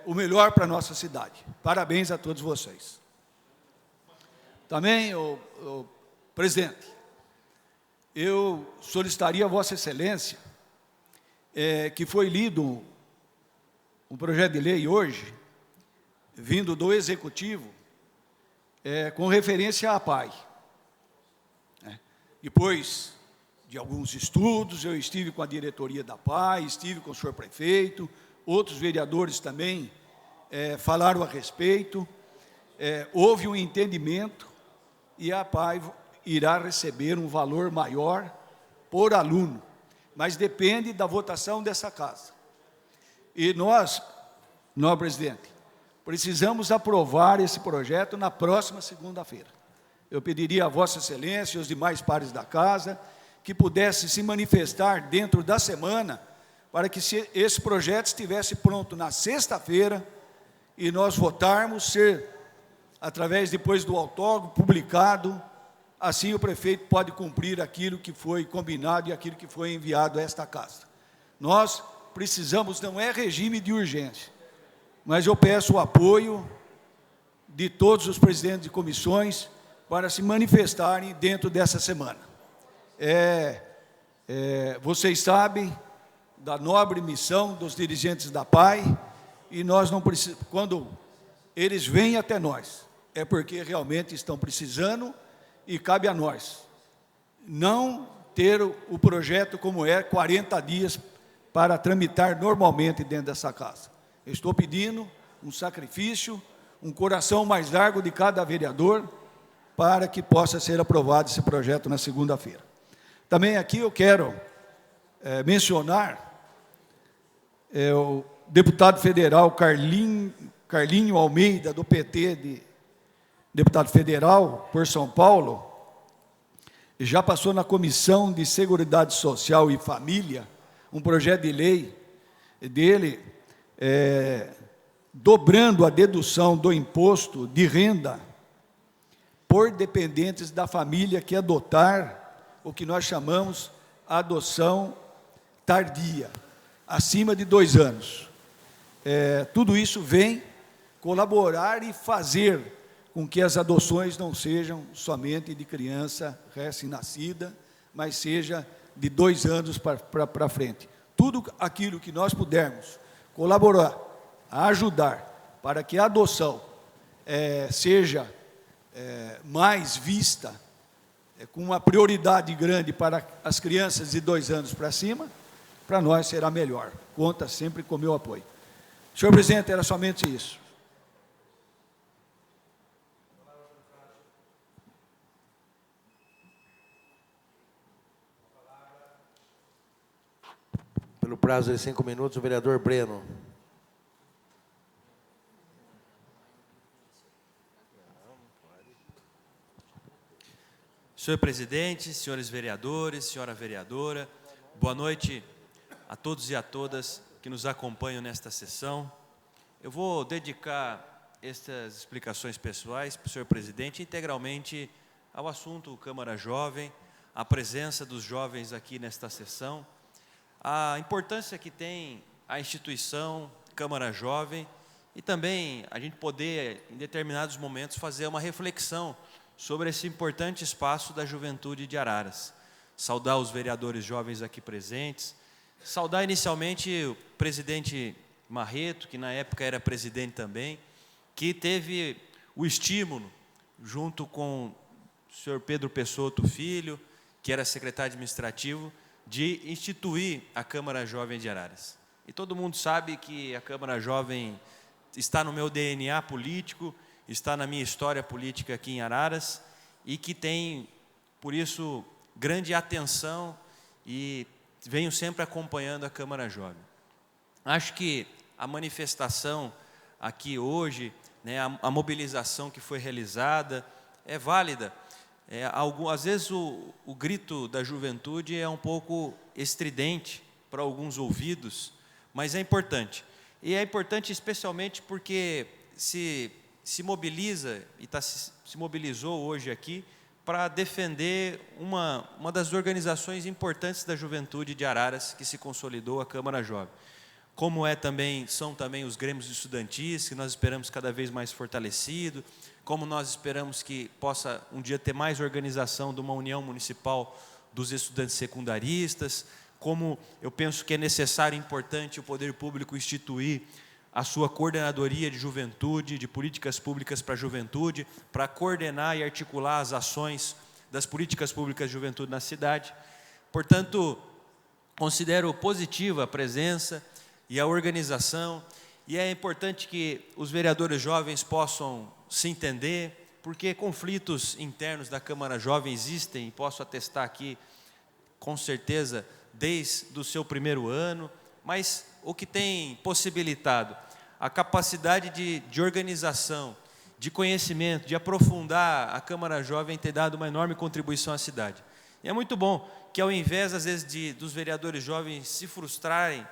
o melhor para a nossa cidade. Parabéns a todos vocês. Também, o presidente, eu solicitaria a Vossa Excelência que foi lido um projeto de lei hoje, vindo do Executivo, com referência à PAI. Depois de alguns estudos, eu estive com a diretoria da PAI, estive com o senhor prefeito, outros vereadores também falaram a respeito, houve um entendimento e a PAI irá receber um valor maior por aluno, mas depende da votação dessa casa. E nós, nobre presidente, precisamos aprovar esse projeto na próxima segunda-feira. Eu pediria a Vossa Excelência e os demais pares da casa que pudesse se manifestar dentro da semana para que esse projeto estivesse pronto na sexta-feira e nós votarmos, ser, através depois do autógrafo, publicado. Assim o prefeito pode cumprir aquilo que foi combinado e aquilo que foi enviado a esta casa. Nós precisamos, não é regime de urgência, mas eu peço o apoio de todos os presidentes de comissões para se manifestarem dentro dessa semana. Vocês sabem da nobre missão dos dirigentes da PAI, e nós não precisamos, quando eles vêm até nós, é porque realmente estão precisando, e cabe a nós não ter o projeto como é, 40 dias para tramitar normalmente dentro dessa casa. Eu estou pedindo um sacrifício, um coração mais largo de cada vereador, para que possa ser aprovado esse projeto na segunda-feira. Também aqui eu quero mencionar o deputado federal Carlinho Almeida, do PT, deputado federal por São Paulo, já passou na Comissão de Seguridade Social e Família um projeto de lei dele dobrando a dedução do imposto de renda por dependentes da família que adotar o que nós chamamos adoção tardia, acima de 2 anos. Tudo isso vem colaborar e fazer com que as adoções não sejam somente de criança recém-nascida, mas seja de 2 anos para frente. Tudo aquilo que nós pudermos colaborar, ajudar, para que a adoção seja mais vista, com uma prioridade grande para as crianças de 2 anos para cima, para nós será melhor. Conta sempre com o meu apoio. Senhor presidente, era somente isso. Pelo prazo de 5 minutos, o vereador Breno. Senhor presidente, senhores vereadores, senhora vereadora, boa noite a todos e a todas que nos acompanham nesta sessão. Eu vou dedicar estas explicações pessoais para o senhor presidente integralmente ao assunto Câmara Jovem, a presença dos jovens aqui nesta sessão, a importância que tem a instituição Câmara Jovem e também a gente poder, em determinados momentos, fazer uma reflexão sobre esse importante espaço da juventude de Araras. Saudar os vereadores jovens aqui presentes, saudar inicialmente o presidente Marreto, que na época era presidente também, que teve o estímulo, junto com o senhor Pedro Pessotto Filho, que era secretário administrativo, de instituir a Câmara Jovem de Araras. E todo mundo sabe que a Câmara Jovem está no meu DNA político, está na minha história política aqui em Araras, e que tem, por isso, grande atenção e venho sempre acompanhando a Câmara Jovem. Acho que a manifestação aqui hoje, né, a mobilização que foi realizada é válida. Às vezes o grito da juventude é um pouco estridente para alguns ouvidos, mas é importante. E é importante especialmente porque se mobiliza e se mobilizou hoje aqui para defender uma das organizações importantes da juventude de Araras, que se consolidou, a Câmara Jovem. Como são também os grêmios estudantis, que nós esperamos cada vez mais fortalecido, como nós esperamos que possa um dia ter mais organização de uma união municipal dos estudantes secundaristas, como eu penso que é necessário e importante o poder público instituir a sua coordenadoria de juventude, de políticas públicas para a juventude, para coordenar e articular as ações das políticas públicas de juventude na cidade. Portanto, considero positiva a presença e a organização, e é importante que os vereadores jovens possam se entender, porque conflitos internos da Câmara Jovem existem, e posso atestar aqui, com certeza, desde o seu primeiro ano, mas o que tem possibilitado a capacidade de organização, de conhecimento, de aprofundar a Câmara Jovem, ter dado uma enorme contribuição à cidade. E é muito bom que, ao invés, às vezes, dos vereadores jovens se frustrarem,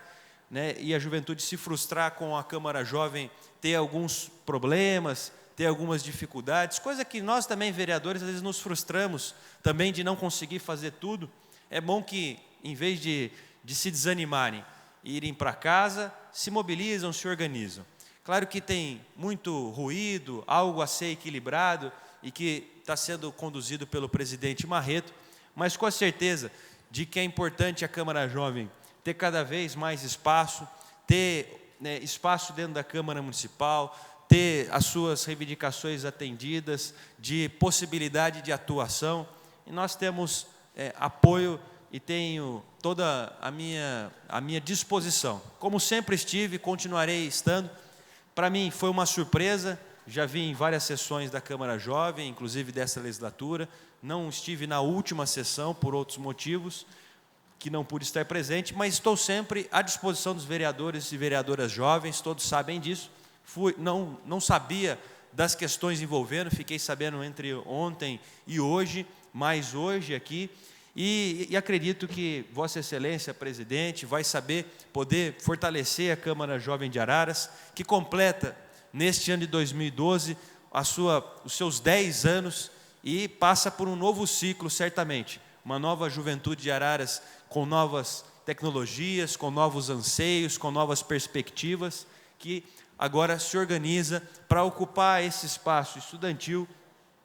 né, e a juventude se frustrar com a Câmara Jovem, ter alguns problemas, ter algumas dificuldades, coisa que nós também, vereadores, às vezes nos frustramos também de não conseguir fazer tudo. É bom que, em vez de se desanimarem e irem para casa, se mobilizam, se organizam. Claro que tem muito ruído, algo a ser equilibrado e que está sendo conduzido pelo presidente Marreto, mas com a certeza de que é importante a Câmara Jovem ter cada vez mais espaço, ter espaço dentro da Câmara Municipal, ter as suas reivindicações atendidas, de possibilidade de atuação. E nós temos apoio e tenho toda a minha disposição. Como sempre estive, continuarei estando. Para mim foi uma surpresa, já vi em várias sessões da Câmara Jovem, inclusive dessa legislatura, não estive na última sessão por outros motivos, que não pude estar presente, mas estou sempre à disposição dos vereadores e vereadoras jovens, todos sabem disso. Não sabia das questões envolvendo, fiquei sabendo entre ontem e hoje, mais hoje aqui, e acredito que Vossa Excelência, presidente, vai saber poder fortalecer a Câmara Jovem de Araras, que completa, neste ano de 2012, os seus 10 anos e passa por um novo ciclo, certamente. Uma nova juventude de Araras com novas tecnologias, com novos anseios, com novas perspectivas, que agora se organiza para ocupar esse espaço estudantil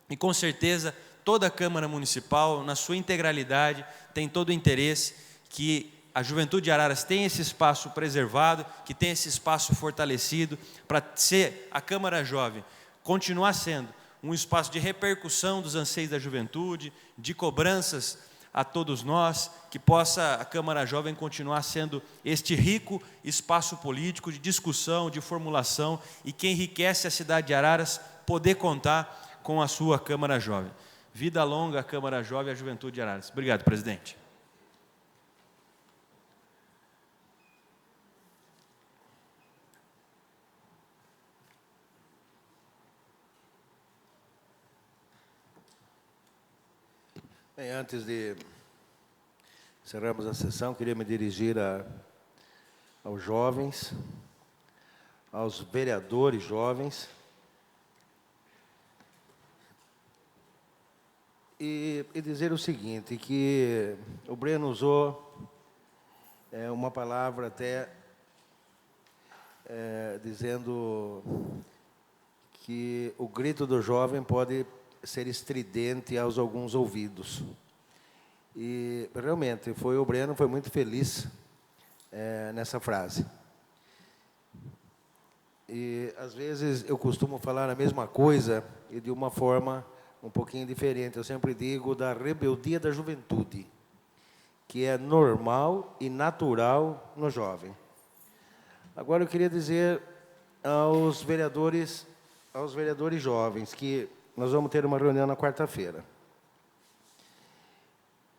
e, com certeza, toda a Câmara Municipal, na sua integralidade, tem todo o interesse que a juventude de Araras tenha esse espaço preservado, que tenha esse espaço fortalecido, para ser a Câmara Jovem, continuar sendo um espaço de repercussão dos anseios da juventude, de cobranças a todos nós, que possa a Câmara Jovem continuar sendo este rico espaço político de discussão, de formulação, e que enriquece a cidade de Araras poder contar com a sua Câmara Jovem. Vida longa à Câmara Jovem e à juventude de Araras. Obrigado, presidente. Bem, antes de encerrarmos a sessão, queria me dirigir aos jovens, aos vereadores jovens, e dizer o seguinte, que o Breno usou uma palavra até dizendo que o grito do jovem pode ser estridente aos alguns ouvidos. E realmente o Breno foi muito feliz nessa frase. E às vezes eu costumo falar a mesma coisa e de uma forma um pouquinho diferente. Eu sempre digo da rebeldia da juventude, que é normal e natural no jovem. Agora eu queria dizer aos vereadores jovens que nós vamos ter uma reunião na quarta-feira.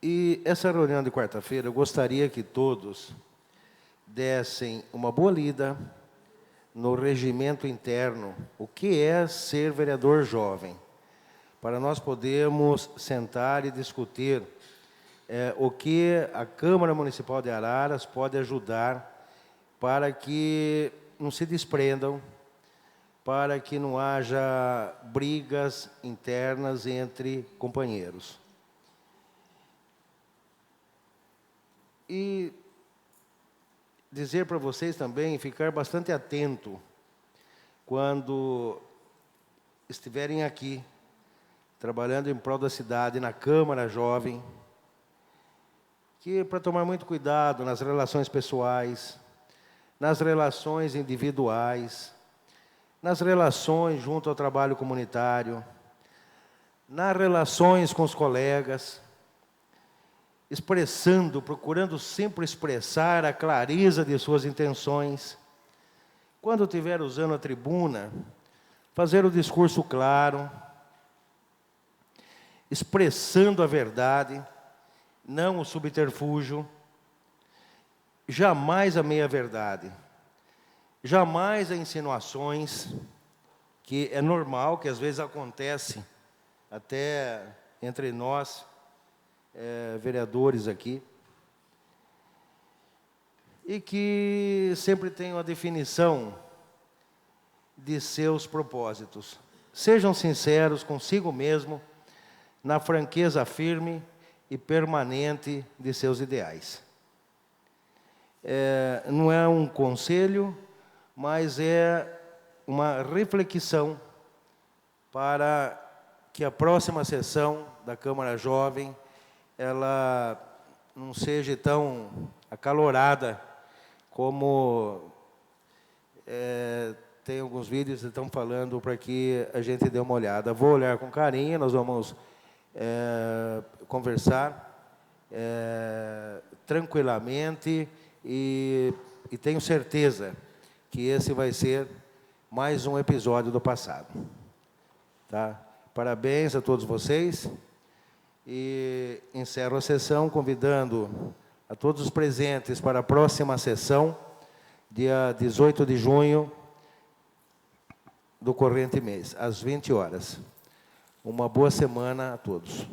E essa reunião de quarta-feira, eu gostaria que todos dessem uma boa lida no regimento interno, o que é ser vereador jovem, para nós podermos sentar e discutir o que a Câmara Municipal de Araras pode ajudar para que não se desprendam, para que não haja brigas internas entre companheiros. E dizer para vocês também, ficar bastante atento quando estiverem aqui, trabalhando em prol da cidade, na Câmara Jovem, que para tomar muito cuidado nas relações pessoais, nas relações individuais, nas relações junto ao trabalho comunitário, nas relações com os colegas, procurando sempre expressar a clareza de suas intenções. Quando estiver usando a tribuna, fazer o discurso claro, expressando a verdade, não o subterfúgio, jamais a meia-verdade. Jamais há insinuações, que é normal, que às vezes acontece até entre nós, vereadores aqui, e que sempre tenham a definição de seus propósitos. Sejam sinceros consigo mesmo, na franqueza firme e permanente de seus ideais. Não é um conselho, mas é uma reflexão para que a próxima sessão da Câmara Jovem ela não seja tão acalorada como tem alguns vídeos que estão falando para que a gente dê uma olhada. Vou olhar com carinho, nós vamos conversar tranquilamente e tenho certeza que esse vai ser mais um episódio do passado. Tá? Parabéns a todos vocês e encerro a sessão convidando a todos os presentes para a próxima sessão, dia 18 de junho do corrente mês, às 20 horas. Uma boa semana a todos.